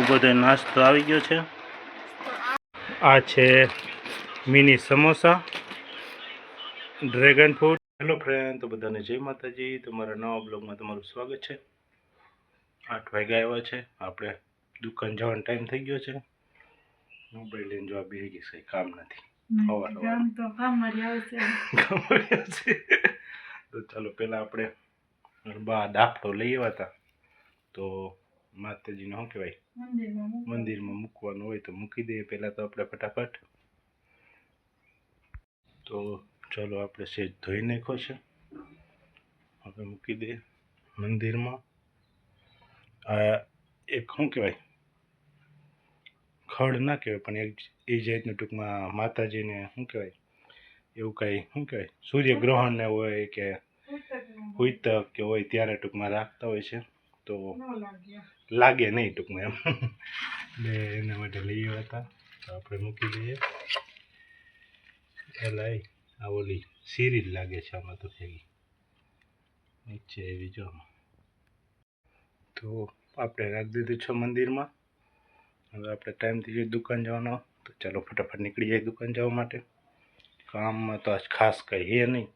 બધો નાસ્તો આવી ગયો છે. આ છે mini samosa, dragon fruit. Hello friend, તો બધાને જય માતાજી. તમારા નવા બ્લોગમાં તમારું સ્વાગત છે. 8 વાગ્યા આવ્યા છે, આપણે દુકાન જવાનો ટાઈમ થઈ ગયો છે. મોબાઈલ લઈને જવા બેસી ગઈ છે, કામ નથી. તો ચાલો પહેલાં આપણે બા દાફલો લઈ આવ્યા હતા, તો માતાજીને શું કહેવાય મંદિરમાં મૂકવાનું હોય તો મૂકી દઈએ પહેલાં તો આપણે ફટાફટ. તો ચાલો આપણે સેજ ધોઈ નાખ્યો છે, આપણે મૂકી દઈએ મંદિરમાં. આ એક શું કહેવાય ખડ ના કહેવાય પણ એક એ જાતનું ટૂંકમાં માતાજીને શું કહેવાય એવું કાંઈ શું કહેવાય સૂર્યગ્રહણને હોય કે હુઈતક કે હોય ત્યારે ટૂંકમાં રાખતા હોય છે, તો લાગે નહીં ટૂંકમાં એમ. એટલે એના માટે લઈ આવ્યા હતા, તો આપણે મૂકી દઈએ. એલાય આ ઓલી સીરી જ લાગે છે આમાં તો ભેગી નીચે એવી જો. તો આપણે રાખી દીધું છે મંદિરમાં. હવે આપણે ટાઈમ થઈ ગયો દુકાન જવાનો, તો ચાલો ફટાફટ નીકળી જાય દુકાન જવા માટે. કામમાં તો આજ ખાસ કંઈ હે નહીં,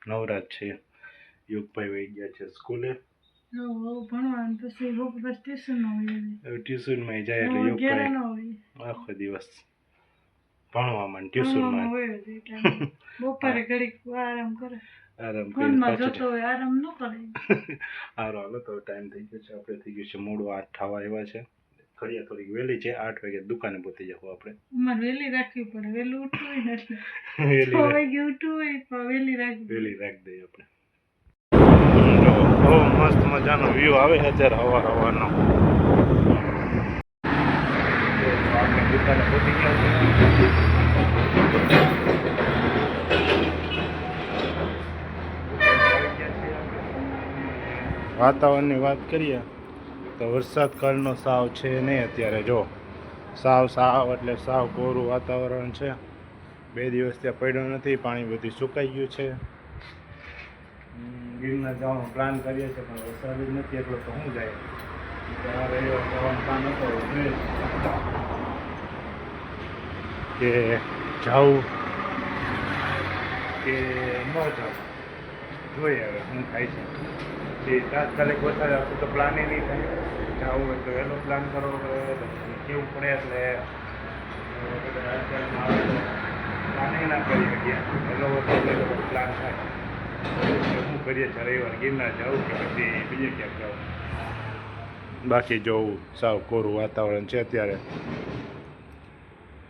નવરાત છે. યુગભાઈ વહી ગયા છે સ્કૂલે, ટ્યુશનમાં જાય એટલે યુગભાઈ આખો દિવસ ભણવામાં ટ્યુશનમાં બપોરે ઘડીક આરામ કરે, આરામ હારો હાલો. તો ટાઈમ થઈ ગયો છે, આપણે થઈ ગયું છે મોડું 8 થવા આવ્યા છે. ઘડિયા થોડીક વહેલી છે, 8 વાગે દુકાને પહોંચી જાવ આપણે. વહેલી રાખવી પડે, વહેલું ઉઠવું હોય એટલે વહેલી રાખી દઈએ આપણે. જો બહુ મસ્ત મજાનો વ્યૂ આવે છે અત્યારે હવાનો. આપણે દુકાને પહોંચી ગયા છે. વાતાવરણની વાત કરીએ તો વરસાદ કાળનો સાવ છે નહીં અત્યારે. જો સાવ એટલે સાવ કોરું વાતાવરણ છે. 2 દિવસ ત્યાં પડ્યો નથી, પાણી બધું સુકાઈ ગયું છે. ગિરનાર જવાનો પ્લાન કરીએ છીએ પણ વરસાદ જ નથી એટલો તો શું જાય. રવિવાર જવાનો પ્લાન હતો કે જાવું કે ન જાવું, જોઈએ હવે શું થાય છે. જે તાત્કાલિક વરસાદ આવશે તો પ્લાન એ નહીં થાય. જવું હોય તો વહેલો પ્લાન કરવો કેવું પડે એટલે પ્લાન એ ના કરી શકીએ. વહેલો વરસાદ પ્લાન થાય શું કરીએ છીએ રવિવાર ગિરનાર જવું કે પછી બીજે ક્યાંક જવું. બાકી જોવું સાવ કોરું વાતાવરણ છે અત્યારે.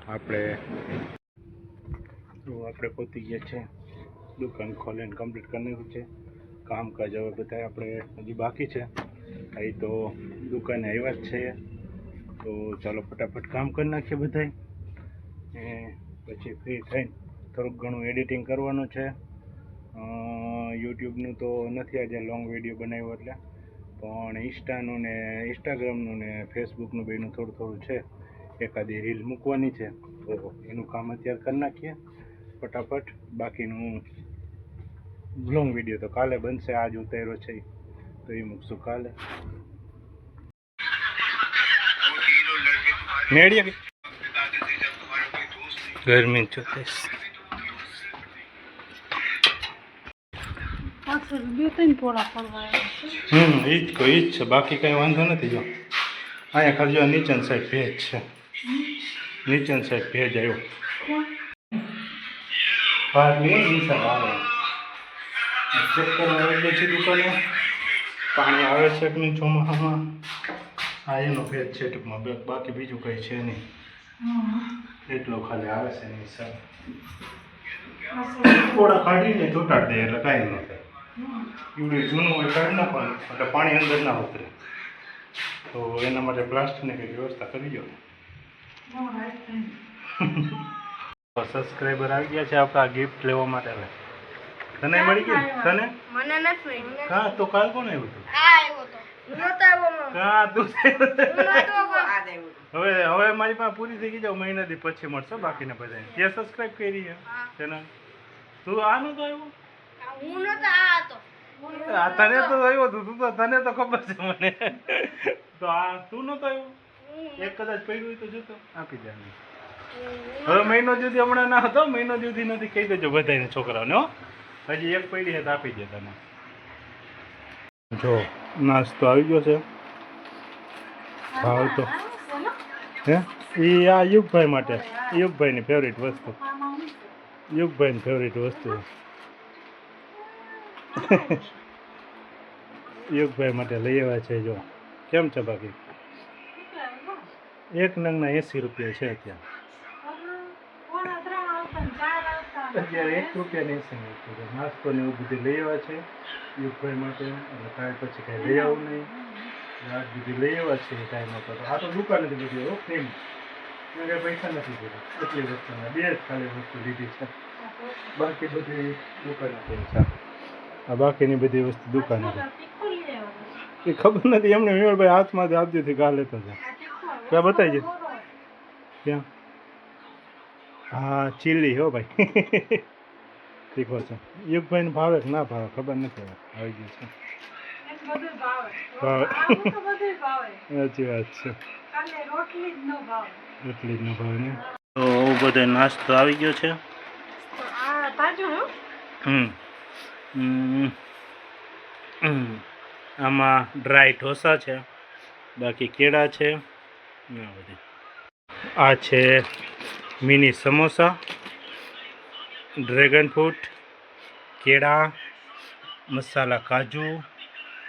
આપણે પહોંચી ગયા છે, દુકાન ખોલીને કમ્પ્લીટ કરી નાખ્યું છે. કામકાજ હવે બધા આપણે હજી બાકી છે. અહીં તો દુકાને આવ્યા જ છે, તો ચાલો ફટાફટ કામ કરી નાખીએ બધાય. પછી ફ્રી થઈને થોડુંક ઘણું એડિટિંગ કરવાનું છે. યુટ્યુબનું તો નથી આજે લોંગ વિડીયો બનાવ્યો એટલે, પણ ઇન્સ્ટાનું ને ઇન્સ્ટાગ્રામનું ને ફેસબુકનું બેનું થોડું છે. એકાદી રીલ મૂકવાની છે, તો એનું કામ અત્યારે કરી નાખીએ ફટાફટ. બાકીનું લોંગ વિડીયો તો કાલે બનશે, આજ ઉતાર્યો છે તો એ મૂકશું કાલે. મેળીએ ગરમી 34. એ જ છે, બાકી કંઈ વાંધો નથી. જો અહીંયા ખાલી જો નીચેની સાઈડ ભેજ છે, નીચેની સાઈડ ભેજ આવ્યો. ચેક કરવા આવી છે દુકાને, પાણી આવે છે કે નહીં ચોમાસામાં. આ એનો ભેજ છે ટૂંકમાં, બાકી બીજું કંઈ છે નહીં. એટલો ખાલી આવે છે નહીં સર. થોડા કાઢીને ચોટાડી દે એટલે કાંઈ ન થાય. એવડું જૂનું હોય કાઢી નાખવાનું એટલે પાણી અંદર ના ઉતરે. તો એના માટે પ્લાસ્ટિકની કંઈક વ્યવસ્થા કરી દો. સબસ્ક્રાઈબર આવી ગયા છે આપણા ગિફ્ટ લેવા માટે. તને મળી ગઈ? તને મને નથી મળી. હા, તો કાલ કોણ આવ્યું હતું? હવે મારી પાસે પૂરી થઈ ગઈ. જાવ મહિના દી પછી મળશે બાકીને બધા. તે સબસ્ક્રાઈબ કરી છે ચેનલ. તું આ નતો આવ્યો? હું નતો આ હતો. તને તો આવ્યો તું તો, તને તો ખબર છે મને. તો આ તું નતો આવ્યો? એક કદાચ પડ્યું હોય તો જોતો આપી દે. હવે મહિનો સુધી હમણાં ના હતો, મહિનો સુધી નથી, કહી દેજો બધાને છોકરાઓને હો. હજી એક પડી છે તો આપી દે તને. જો નાસ્તો આવી ગયો છે. ભાવ તો હે એ આ યુગભાઈ માટે, યુગભાઈની ફેવરિટ વસ્તુ, યુગભાઈની ફેવરિટ વસ્તુ યુગભાઈ માટે લઈ આવ્યા છે. જો કેમ છે બાકી? એક નંગના 80 રૂપિયા છે અત્યારે. અત્યારે 1 રૂપિયાની 80 રૂપિયા નાસ્તો ને એવું બધું લઈ આવ્યા છે યુગભાઈ માટે. અને કાંઈ પછી કાંઈ લઈ આવું નહીં, રાત બધી લઈ આવ્યા છે ટાઈમ હતો. આ તો દુકાન નથી બધી હો પ્રેમ, કાંઈ પૈસા નથી દીધા. એટલી વસ્તુના 2 જ ખાલી વસ્તુ લીધી છે, બાકી બધી દુકાન હતી. આ બાકીની બધી વસ્તુ દુકાન હતી. એ ખબર નથી એમને મેળભાઈ હાથમાંથી આપતી ઘા લેતો છે. ક્યાં બતાવી છે ક્યાં? હા ચીલી હો ભાઈ. તીખો છે. યુગભાઈને ભાવે કે ના ભાવે ખબર નથી, આવી ગયું છે ભાવે. સાચી વાત છે, રોટલી જ ન ભાવે ને. તો બધો નાસ્તો આવી ગયો છે. આમાં ડ્રાય ઢોસા છે, બાકી કેળા છે, આ છે મિની સમોસા, ડ્રેગન ફ્રૂટ, કેળા, મસાલા કાજુ,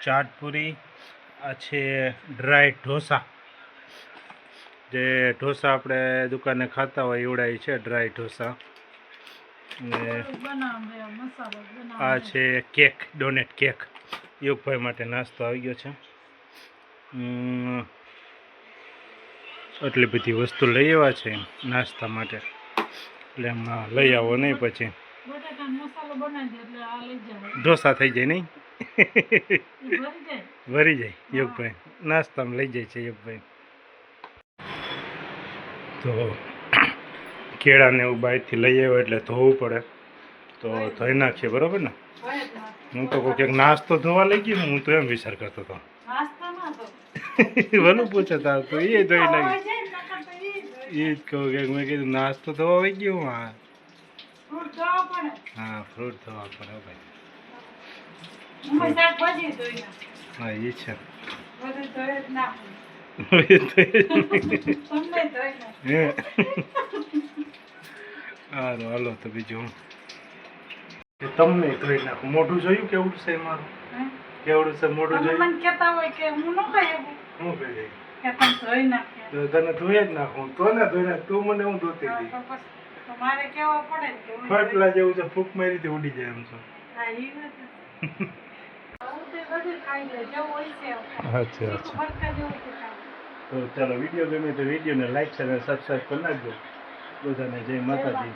ચાટપુરી. આ છે ડ્રાય ઢોસા, જે ઢોસા આપણે દુકાને ખાતા હોય એવડા છે ડ્રાય ઢોસા. ને આ છે કેક, ડોનેટ કેક. યુગભાઈ માટે નાસ્તો આવી ગયો છે. આટલી બધી વસ્તુ લઈ આવ્યા છે નાસ્તા માટે, એટલે એમાં લઈ આવો નહીં પછી ઢોસા થઈ જાય નહીં. ભરી જાય યુગભાઈ, નાસ્તામાં લઈ જાય છે યુગભાઈ. તો કેળાને એવું બહારથી લઈ આવ્યો એટલે ધોવું પડે, તો ધોઈ નાખીએ બરાબર ને. હું તો કોઈ ક્યાંક નાસ્તો ધોવા લઈ ગયો, હું તો એમ વિચાર કરતો હતો. ભલું પૂછે તાર તો એ ધોઈ નાખી, એ જ કહું કે મેં કીધું નાસ્તો ધોવા આવી ગયો. હા હા ફ્રૂટ ધોવા પડે ભાઈ. હા એ છે. હાલો હાલો તો બીજું તમને ધોઈ નાખું. મોઢું જોયું કેવું છે મારું? કેવડું છે મોઢું જોયું? શું કહી તને ધોઈ જ નાખું. તો ને ધોઈ નાખ, તું મને હું ધોતી હતી. ફટલા જેવું છે, ફૂંક મારી થી ઉડી જાય એમ છો. અચ્છા અચ્છા. તો ચાલો વિડીયો ગમે તો વિડીયોને લાઈક અને સબસ્ક્રાઈબ કરી નાખજો. બધાને જય માતાજી.